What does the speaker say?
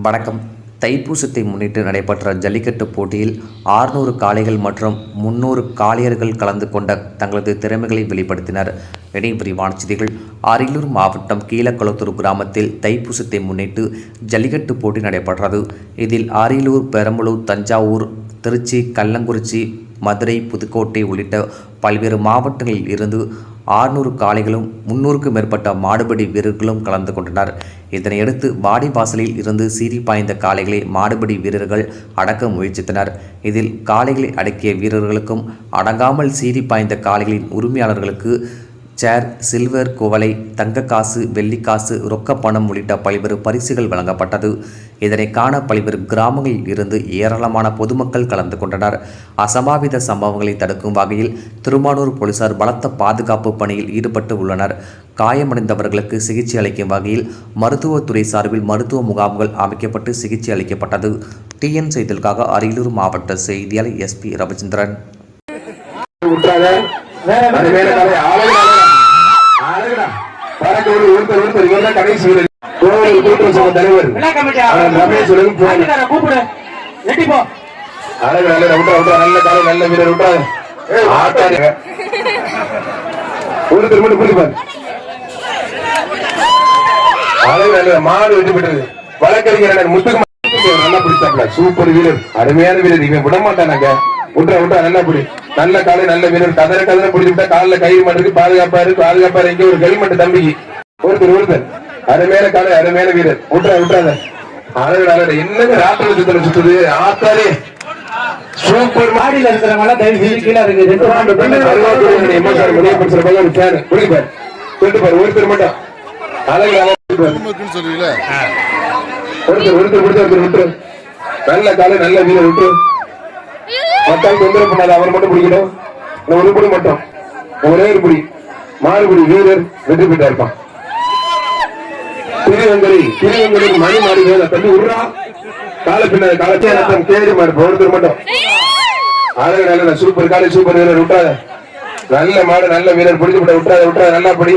வணக்கம். தைப்பூசத்தை முன்னிட்டு நடைபெற்ற ஜல்லிக்கட்டு போட்டியில் 600 காளைகள் மற்றும் 300 காளையர்கள் கலந்து கொண்ட தங்களது திறமைகளை வெளிப்படுத்தினர். இனி விரிவான செய்திகள். அரியலூர் மாவட்டம் கீழக்குளத்தூர் கிராமத்தில் தைப்பூசத்தை முன்னிட்டு ஜல்லிக்கட்டு போட்டி நடைபெற்றது. இதில் அரியலூர், பெரம்பலூர், தஞ்சாவூர், திருச்சி, கள்ளக்குறிச்சி, மதுரை, புதுக்கோட்டை உள்ளிட்ட பல்வேறு மாவட்டங்களில் இருந்து 600 காளைகளும் 300க்கும் மேற்பட்ட மாடுபிடி வீரர்களும் கலந்து கொண்டனர். இதனையடுத்து வாடிவாசலில் இருந்து சீறி பாய்ந்த காளைகளை மாடுபிடி வீரர்கள் அடக்க முயற்சித்தனர். இதில் காளைகளை அடக்கிய வீரர்களுக்கும் அடங்காமல் சீறி பாய்ந்த காளைகளின் உரிமையாளர்களுக்கு சேர், சில்வர் குவளை, தங்க காசு, வெள்ளிக்காசு, ரொக்கப்பணம் உள்ளிட்ட பல்வேறு பரிசுகள் வழங்கப்பட்டது. இதனை காண பல்வேறு கிராமங்களில் இருந்து ஏராளமான பொதுமக்கள் கலந்து கொண்டனர். அசம்பாவித சம்பவங்களை தடுக்கும் வகையில் திருமானூர் போலீசார் பலத்த பாதுகாப்பு பணியில் ஈடுபட்டு உள்ளனர். காயமடைந்தவர்களுக்கு சிகிச்சை அளிக்கும் வகையில் மருத்துவத்துறை சார்பில் மருத்துவ முகாம்கள் அமைக்கப்பட்டு சிகிச்சை அளிக்கப்பட்டது. TN செய்திகளுக்காக அரியலூர் மாவட்ட செய்தியாளர் SP ரவிச்சந்திரன். மாடு வெற்றி பெற்றது. வழக்கறிஞர் முத்துக்கு நல்லா பிடிச்சாப்ல. சூப்பர் வீரர், அருமையான வீரர். இவன் விட மாட்டானாங்க. விட்டா நல்லா பிடி. நல்ல காலை, நல்ல வீரர். கதற பிடிச்சுட்டா காலில் கயிறு மாட்டுக்கு பாதுகாப்பா இங்க ஒரு ஹெல்மெட் தம்பிக்கு. ஒருத்தர் அருமையான காலை, அருமையான வீரர். விட்டாத அழகு என்னங்க ராத்திரத்துல சுத்துது ஆத்தாலே. சூப்பர். மாடியில இருக்கிறவங்க தயவு செஞ்சு கீழே இருக்கு. ஒருத்தர் மட்டும் அழகு ஒருத்தர் நல்ல காலை, நல்ல வீரர். விட்டு மக்கள் தொந்தரவு பண்ணாத. அவர் மட்டும் பிடிக்கணும். ஒரு புடி மட்டும், ஒரே ஒரு புடி மாறுபடி வீரர் வெற்றி பெற்றா இருப்பான். திருவங்கரி மணி மாறி தள்ளி விடுறா. காலை பின்னாடி காலத்தையும் கேடி மாறு. ஒருத்தர் மட்டும் அழகு நல்ல சூப்பர் காலை, சூப்பர் வீரர். விட்டாத நல்ல மாடு, நல்ல வீரர். பிடிச்சு விட்டாத நல்லா படி.